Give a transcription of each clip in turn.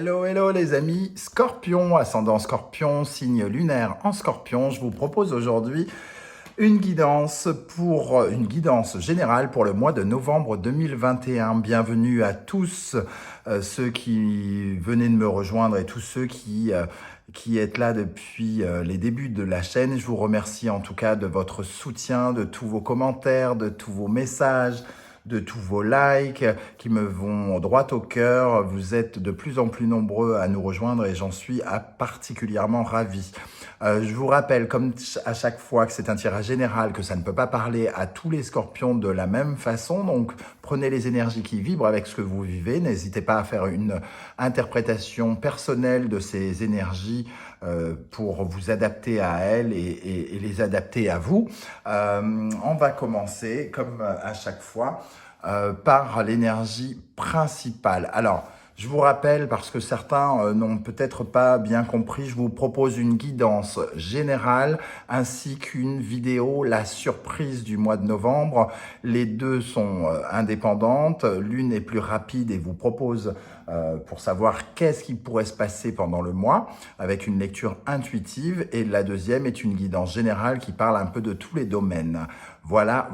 Hello, hello les amis, Scorpion, ascendant Scorpion, signe lunaire en Scorpion. Je vous propose aujourd'hui une guidance générale pour le mois de novembre 2021. Bienvenue à tous ceux qui venaient de me rejoindre et tous ceux qui êtes là depuis les débuts de la chaîne. Je vous remercie en tout cas de votre soutien, de tous vos commentaires, de tous vos messages, de tous vos likes qui me vont droit au cœur. Vous êtes de plus en plus nombreux à nous rejoindre et j'en suis particulièrement ravi. Je vous rappelle, comme à chaque fois, que c'est un tirage général, que ça ne peut pas parler à tous les scorpions de la même façon. Donc, prenez les énergies qui vibrent avec ce que vous vivez. N'hésitez pas à faire une interprétation personnelle de ces énergies pour vous adapter à elles et les adapter à vous. On va commencer, comme à chaque fois, par l'énergie principale. Alors, je vous rappelle, parce que certains n'ont peut-être pas bien compris, je vous propose une guidance générale ainsi qu'une vidéo, la surprise du mois de novembre. Les deux sont indépendantes. L'une est plus rapide et vous propose pour savoir qu'est-ce qui pourrait se passer pendant le mois, avec une lecture intuitive. Et la deuxième est une guidance générale qui parle un peu de tous les domaines. Voilà.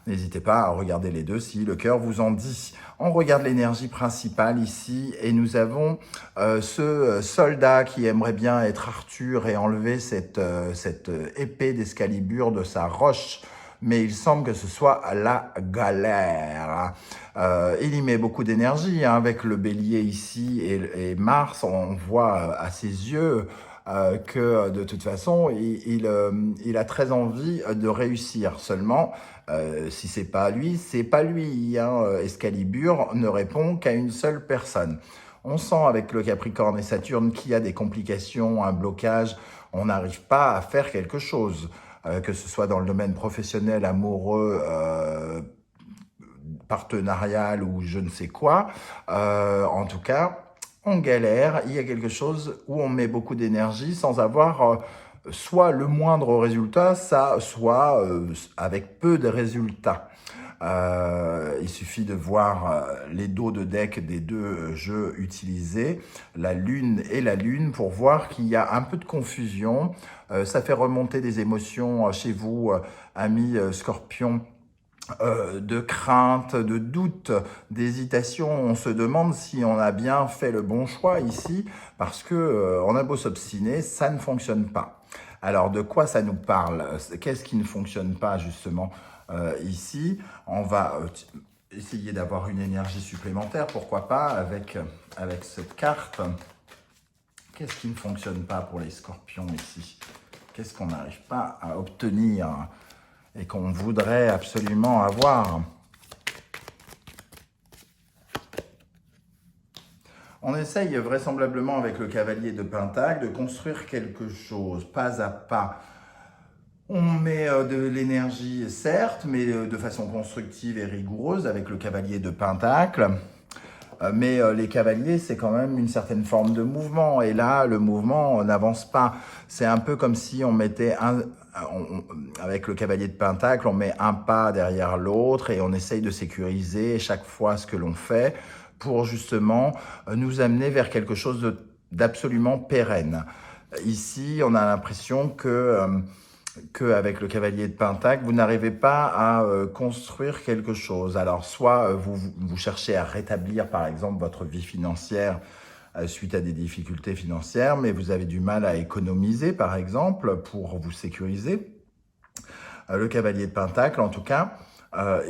N'hésitez pas à regarder les deux si le cœur vous en dit. On regarde l'énergie principale ici et nous avons ce soldat qui aimerait bien être Arthur et enlever cette épée d'Excalibur de sa roche. Mais il semble que ce soit la galère. Il y met beaucoup d'énergie avec le bélier ici et Mars. On voit à ses yeux que de toute façon, il a très envie de réussir. Seulement, si c'est pas lui, c'est pas lui. Excalibur ne répond qu'à une seule personne. On sent avec le Capricorne et Saturne qu'il y a des complications, un blocage. On n'arrive pas à faire quelque chose, que ce soit dans le domaine professionnel, amoureux, partenarial ou je ne sais quoi. En tout cas, on galère, il y a quelque chose où on met beaucoup d'énergie sans avoir soit le moindre résultat, soit avec peu de résultats. Il suffit de voir les dos de deck des deux jeux utilisés, la Lune et la Lune, pour voir qu'il y a un peu de confusion. Ça fait remonter des émotions chez vous, amis Scorpions, de crainte, de doute, d'hésitation. On se demande si on a bien fait le bon choix ici, parce que on a beau s'obstiner, ça ne fonctionne pas. Alors, de quoi ça nous parle? Qu'est-ce qui ne fonctionne pas, justement, ici? On va essayer d'avoir une énergie supplémentaire, pourquoi pas, avec cette carte. Qu'est-ce qui ne fonctionne pas pour les scorpions ici? Qu'est-ce qu'on n'arrive pas à obtenir et qu'on voudrait absolument avoir? On essaye vraisemblablement avec le cavalier de Pentacle de construire quelque chose, pas à pas. On met de l'énergie, certes, mais de façon constructive et rigoureuse avec le cavalier de Pentacle. Mais les cavaliers, c'est quand même une certaine forme de mouvement. Et là, le mouvement n'avance pas. C'est un peu comme si on mettait avec le cavalier de Pentacle, on met un pas derrière l'autre et on essaye de sécuriser chaque fois ce que l'on fait pour justement nous amener vers quelque chose d'absolument pérenne. Ici, on a l'impression qu'avec le cavalier de Pentacle, vous n'arrivez pas à construire quelque chose. Alors, soit vous cherchez à rétablir, par exemple, votre vie financière suite à des difficultés financières, mais vous avez du mal à économiser, par exemple, pour vous sécuriser. Le cavalier de Pentacle, en tout cas,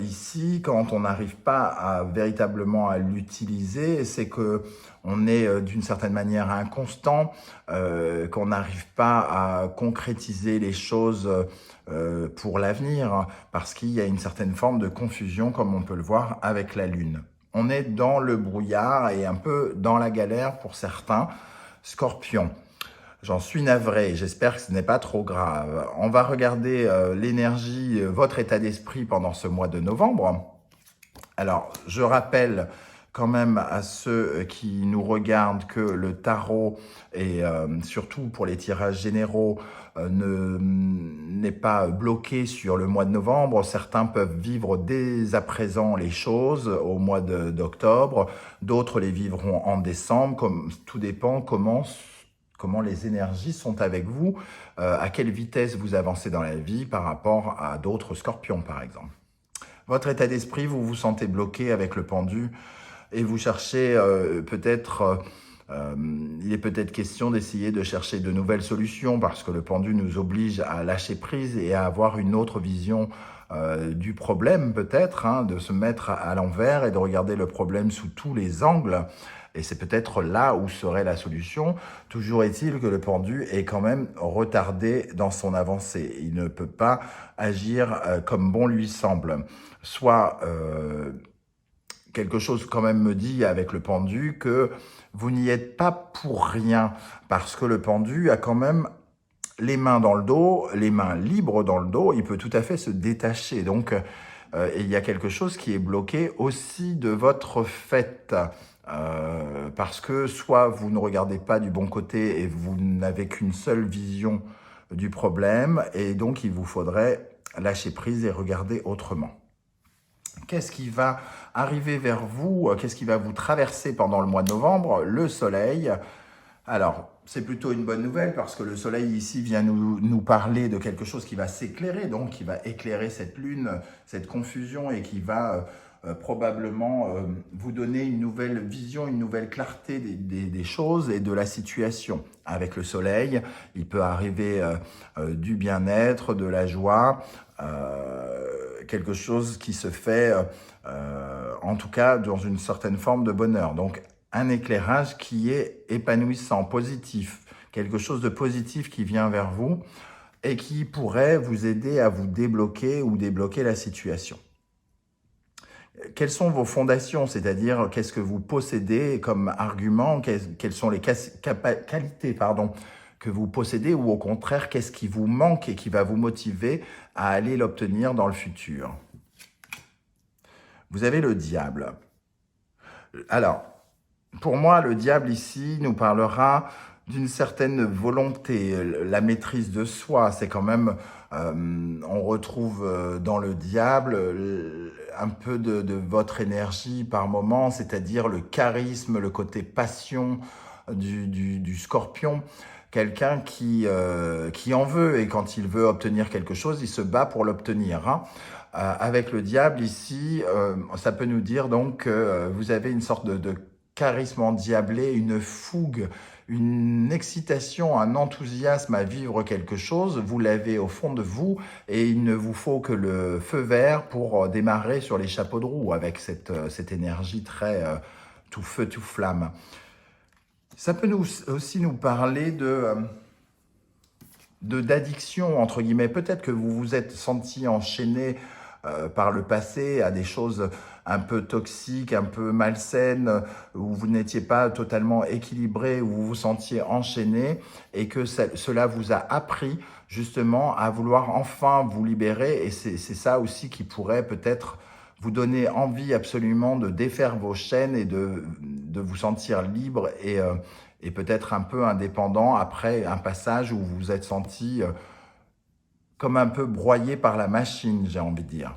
ici, quand on n'arrive pas véritablement à l'utiliser, c'est que on est d'une certaine manière inconstant, qu'on n'arrive pas à concrétiser les choses pour l'avenir, parce qu'il y a une certaine forme de confusion, comme on peut le voir avec la Lune. On est dans le brouillard et un peu dans la galère pour certains scorpions. J'en suis navré, j'espère que ce n'est pas trop grave. On va regarder l'énergie, votre état d'esprit pendant ce mois de novembre. Alors, je rappelle quand même à ceux qui nous regardent que le tarot, et surtout pour les tirages généraux, n'est pas bloqué sur le mois de novembre. Certains peuvent vivre dès à présent les choses au mois d'octobre, d'autres les vivront en décembre, tout dépend comment les énergies sont avec vous, à quelle vitesse vous avancez dans la vie par rapport à d'autres scorpions par exemple. Votre état d'esprit, vous vous sentez bloqué avec le pendu et vous cherchez il est peut-être question d'essayer de chercher de nouvelles solutions parce que le pendu nous oblige à lâcher prise et à avoir une autre vision du problème peut-être, hein, de se mettre à l'envers et de regarder le problème sous tous les angles. Et c'est peut-être là où serait la solution. Toujours est-il que le pendu est quand même retardé dans son avancée. Il ne peut pas agir comme bon lui semble. Soit quelque chose quand même me dit avec le pendu que vous n'y êtes pas pour rien, parce que le pendu a quand même les mains dans le dos, les mains libres dans le dos, il peut tout à fait se détacher. Donc, il y a quelque chose qui est bloqué aussi de votre fait. Parce que soit vous ne regardez pas du bon côté et vous n'avez qu'une seule vision du problème, et donc il vous faudrait lâcher prise et regarder autrement. Qu'est-ce qui va arriver vers vous? Qu'est-ce qui va vous traverser pendant le mois de novembre? Le soleil. Alors, c'est plutôt une bonne nouvelle parce que le soleil ici vient nous parler de quelque chose qui va s'éclairer, donc qui va éclairer cette lune, cette confusion et qui va probablement vous donner une nouvelle vision, une nouvelle clarté des choses et de la situation. Avec le soleil, il peut arriver du bien-être, de la joie, quelque chose qui se fait en tout cas dans une certaine forme de bonheur. Donc un éclairage qui est épanouissant, positif, quelque chose de positif qui vient vers vous et qui pourrait vous aider à vous débloquer ou débloquer la situation. Quelles sont vos fondations, c'est-à-dire qu'est-ce que vous possédez comme argument, quelles sont les qualités que vous possédez, ou au contraire, qu'est-ce qui vous manque et qui va vous motiver à aller l'obtenir dans le futur. Vous avez le diable. Alors, pour moi, le diable ici nous parlera d'une certaine volonté, la maîtrise de soi. C'est quand même, on retrouve dans le diable un peu de votre énergie par moment, c'est-à-dire le charisme, le côté passion du scorpion. Quelqu'un qui en veut, et quand il veut obtenir quelque chose, il se bat pour l'obtenir, hein. Avec le diable ici, ça peut nous dire donc que vous avez une sorte de charisme endiablé, une fougue, une excitation, un enthousiasme à vivre quelque chose. Vous l'avez au fond de vous et il ne vous faut que le feu vert pour démarrer sur les chapeaux de roue avec cette énergie très tout feu, tout flamme. Ça peut aussi nous parler d'addiction, entre guillemets. Peut-être que vous vous êtes senti enchaîné par le passé à des choses un peu toxiques, un peu malsaines, où vous n'étiez pas totalement équilibré, où vous vous sentiez enchaîné, et que cela vous a appris justement à vouloir enfin vous libérer. Et c'est ça aussi qui pourrait peut-être vous donner envie absolument de défaire vos chaînes et de vous sentir libre et peut-être un peu indépendant après un passage où vous vous êtes senti comme un peu broyé par la machine, j'ai envie de dire.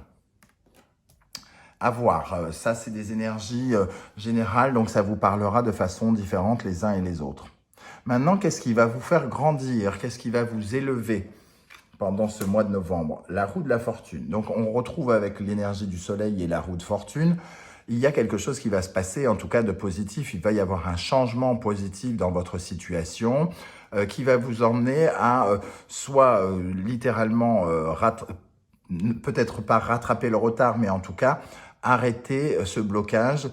À voir, ça c'est des énergies générales, donc ça vous parlera de façon différente les uns et les autres. Maintenant, qu'est-ce qui va vous faire grandir? Qu'est-ce qui va vous élever pendant ce mois de novembre? La roue de la fortune. Donc on retrouve avec l'énergie du soleil et la roue de fortune, il y a quelque chose qui va se passer, en tout cas de positif. Il va y avoir un changement positif dans votre situation qui va vous emmener à soit littéralement, peut-être pas rattraper le retard, mais en tout cas arrêter ce blocage,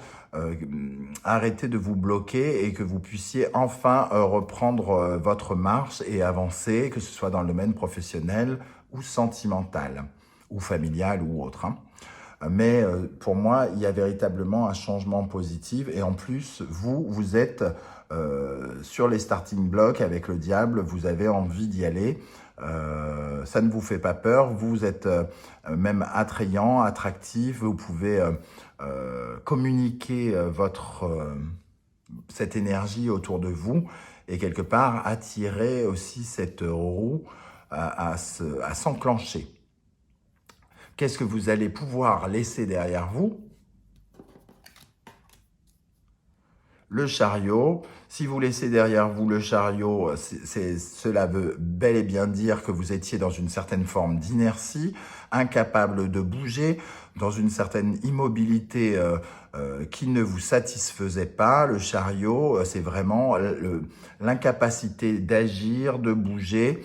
arrêter de vous bloquer et que vous puissiez enfin reprendre votre marche et avancer, que ce soit dans le domaine professionnel ou sentimental, ou familial ou autre, hein. Mais pour moi, il y a véritablement un changement positif. Et en plus, vous êtes sur les starting blocks avec le diable. Vous avez envie d'y aller. Ça ne vous fait pas peur. Vous êtes même attrayant, attractif. Vous pouvez communiquer cette énergie autour de vous et quelque part attirer aussi cette roue à s'enclencher. Qu'est-ce que vous allez pouvoir laisser derrière vous? Le chariot. Si vous laissez derrière vous le chariot, cela veut bel et bien dire que vous étiez dans une certaine forme d'inertie, incapable de bouger, dans une certaine immobilité qui ne vous satisfaisait pas. Le chariot, c'est vraiment l'incapacité d'agir, de bouger.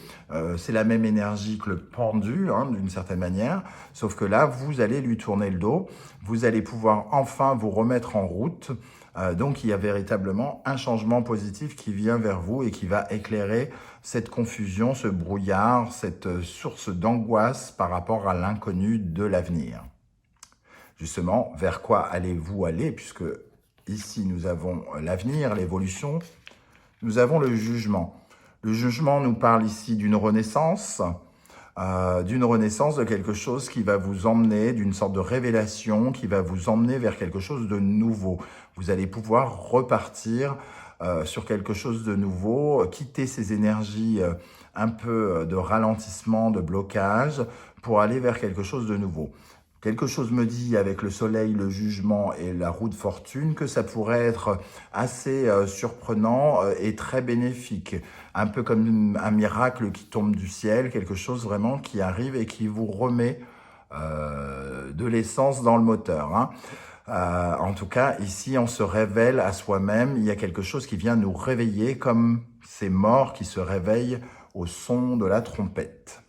C'est la même énergie que le pendu, hein, d'une certaine manière, sauf que là, vous allez lui tourner le dos. Vous allez pouvoir enfin vous remettre en route. Donc, il y a véritablement un changement positif qui vient vers vous et qui va éclairer cette confusion, ce brouillard, cette source d'angoisse par rapport à l'inconnu de l'avenir. Justement, vers quoi allez-vous aller? Puisque ici, nous avons l'avenir, l'évolution, nous avons le jugement. Le jugement nous parle ici d'une renaissance de quelque chose qui va vous emmener, d'une sorte de révélation qui va vous emmener vers quelque chose de nouveau. Vous allez pouvoir repartir sur quelque chose de nouveau, quitter ces énergies un peu de ralentissement, de blocage, pour aller vers quelque chose de nouveau. Quelque chose me dit, avec le soleil, le jugement et la roue de fortune, que ça pourrait être assez surprenant et très bénéfique. Un peu comme un miracle qui tombe du ciel, quelque chose vraiment qui arrive et qui vous remet de l'essence dans le moteur. Hein. En tout cas, ici, on se révèle à soi-même. Il y a quelque chose qui vient nous réveiller, comme ces morts qui se réveillent au son de la trompette.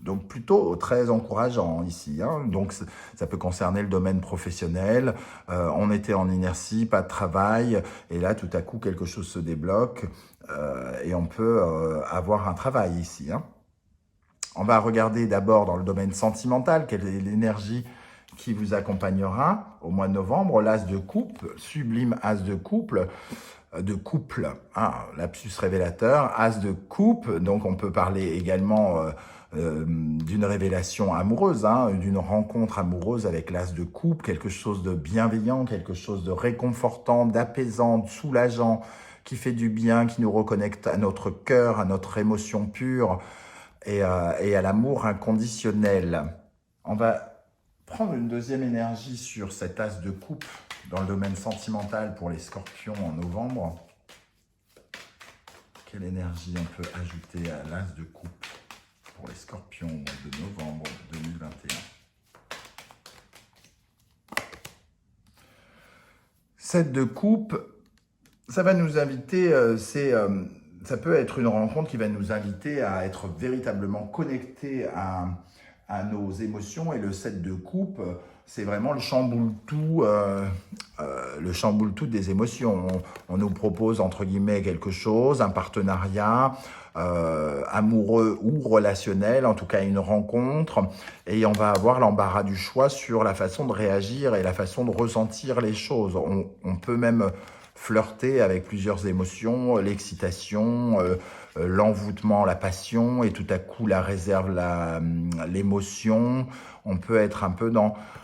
Donc plutôt très encourageant ici. Hein. Donc ça peut concerner le domaine professionnel. On était en inertie, pas de travail, et là tout à coup quelque chose se débloque et on peut avoir un travail ici. Hein. On va regarder d'abord dans le domaine sentimental quelle est l'énergie qui vous accompagnera au mois de novembre. L'as de coupe, sublime as de couple. Lapsus révélateur, as de coupe. Donc on peut parler également d'une révélation amoureuse, hein, d'une rencontre amoureuse avec l'as de coupe, quelque chose de bienveillant, quelque chose de réconfortant, d'apaisant, de soulageant, qui fait du bien, qui nous reconnecte à notre cœur, à notre émotion pure et à l'amour inconditionnel. On va prendre une deuxième énergie sur cet as de coupe dans le domaine sentimental pour les scorpions en novembre. Quelle énergie on peut ajouter à l'as de coupe pour les scorpions de novembre 2021? 7 de coupe, ça va nous inviter, ça peut être une rencontre qui va nous inviter à être véritablement connectés à nos émotions. Et le 7 de coupe, c'est vraiment le chamboule-tout des émotions. On nous propose, entre guillemets, quelque chose, un partenariat amoureux ou relationnel, en tout cas une rencontre, et on va avoir l'embarras du choix sur la façon de réagir et la façon de ressentir les choses. On peut même flirter avec plusieurs émotions, l'excitation, l'envoûtement, la passion, et tout à coup la réserve, l'émotion. On peut être un peu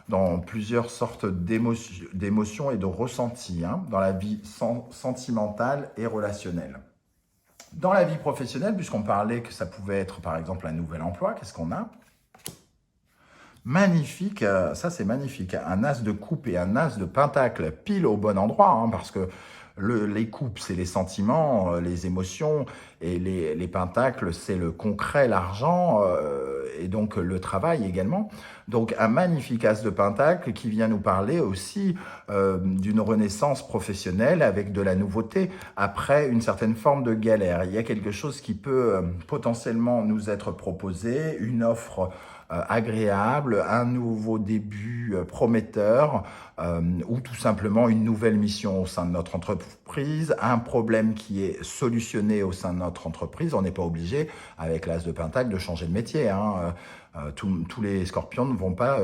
dans plusieurs sortes d'émotions et de ressentis, hein, dans la vie sentimentale et relationnelle. Dans la vie professionnelle, puisqu'on parlait que ça pouvait être par exemple un nouvel emploi, qu'est-ce qu'on a? Magnifique, ça c'est magnifique, un as de coupe et un as de pentacle pile au bon endroit, hein, parce que les coupes c'est les sentiments, les émotions, et les pentacles c'est le concret, l'argent, et donc le travail également. Donc un magnifique as de pentacle qui vient nous parler aussi d'une renaissance professionnelle avec de la nouveauté après une certaine forme de galère. Il y a quelque chose qui peut potentiellement nous être proposé, une offre agréable, un nouveau début prometteur ou tout simplement une nouvelle mission au sein de notre entreprise, un problème qui est solutionné au sein de notre entreprise. On n'est pas obligé, avec l'as de pentacle, de changer de métier. Hein. Tous les scorpions ne vont pas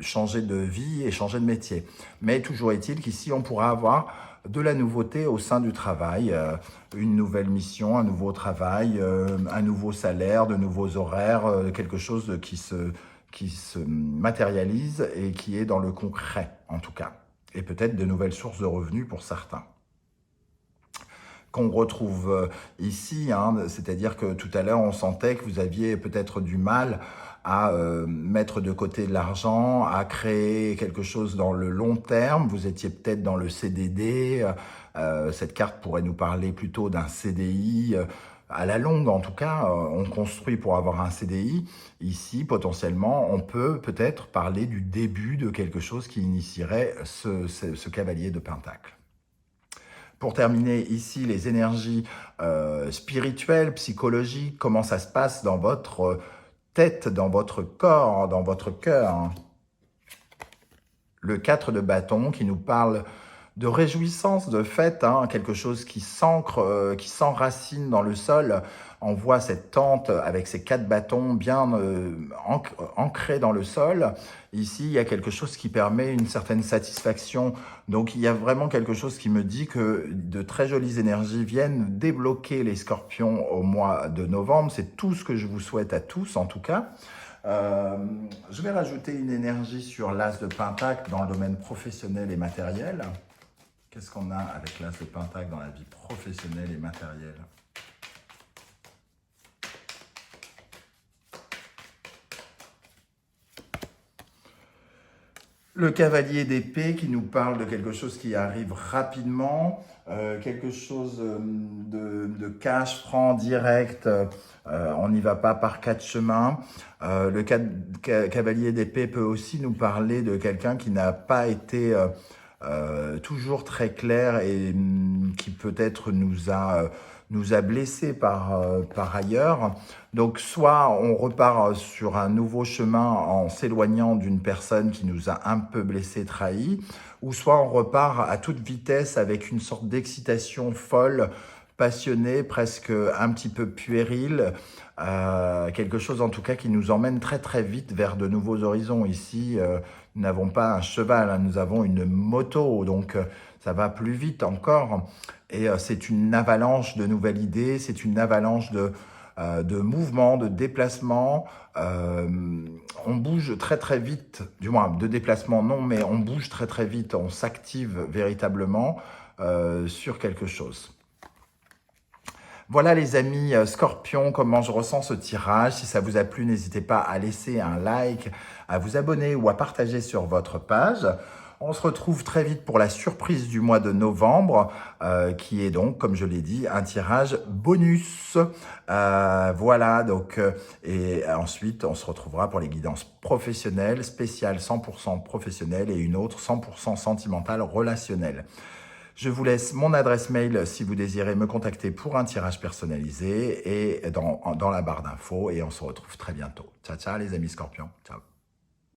changer de vie et changer de métier. Mais toujours est-il qu'ici, on pourra avoir de la nouveauté au sein du travail, une nouvelle mission, un nouveau travail, un nouveau salaire, de nouveaux horaires, quelque chose qui se matérialise et qui est dans le concret, en tout cas. Et peut-être de nouvelles sources de revenus pour certains. Qu'on retrouve ici, hein, c'est-à-dire que tout à l'heure, on sentait que vous aviez peut-être du mal à mettre de côté de l'argent, à créer quelque chose dans le long terme. Vous étiez peut-être dans le CDD. Cette carte pourrait nous parler plutôt d'un CDI. À la longue, en tout cas, on construit pour avoir un CDI. Ici, potentiellement, on peut peut-être parler du début de quelque chose qui initierait ce cavalier de Pentacle. Pour terminer ici, les énergies spirituelles, psychologiques, comment ça se passe dans votre tête, dans votre corps, dans votre cœur. Le 4 de bâton qui nous parle de réjouissance, de fête, hein, quelque chose qui s'ancre, qui s'enracine dans le sol. On voit cette tente avec ses 4 bâtons bien ancrés dans le sol. Ici, il y a quelque chose qui permet une certaine satisfaction. Donc, il y a vraiment quelque chose qui me dit que de très jolies énergies viennent débloquer les scorpions au mois de novembre. C'est tout ce que je vous souhaite à tous, en tout cas. Je vais rajouter une énergie sur l'as de Pentacle dans le domaine professionnel et matériel. Qu'est-ce qu'on a avec l'as de Pentacle dans la vie professionnelle et matérielle? Le cavalier d'épée qui nous parle de quelque chose qui arrive rapidement, quelque chose de cash, franc, direct, on n'y va pas par 4 chemins. Le cavalier d'épée peut aussi nous parler de quelqu'un qui n'a pas été toujours très clair et qui peut-être nous a blessés par ailleurs. Donc soit on repart sur un nouveau chemin en s'éloignant d'une personne qui nous a un peu blessés, trahis, ou soit on repart à toute vitesse avec une sorte d'excitation folle, passionnée, presque un petit peu puérile, quelque chose en tout cas qui nous emmène très très vite vers de nouveaux horizons. Ici, nous n'avons pas un cheval, hein, nous avons une moto, donc ça va plus vite encore. Et c'est une avalanche de nouvelles idées, c'est une avalanche de mouvements, de déplacements. On bouge très très vite, du moins de déplacements non, mais on bouge très très vite, on s'active véritablement sur quelque chose. Voilà les amis Scorpions, comment je ressens ce tirage. Si ça vous a plu, n'hésitez pas à laisser un like, à vous abonner ou à partager sur votre page. On se retrouve très vite pour la surprise du mois de novembre, qui est donc, comme je l'ai dit, un tirage bonus. Voilà, donc, et ensuite, on se retrouvera pour les guidances professionnelles, spéciales 100% professionnelles et une autre 100% sentimentale relationnelle. Je vous laisse mon adresse mail si vous désirez me contacter pour un tirage personnalisé et dans la barre d'infos. Et on se retrouve très bientôt. Ciao, ciao les amis Scorpions. Ciao.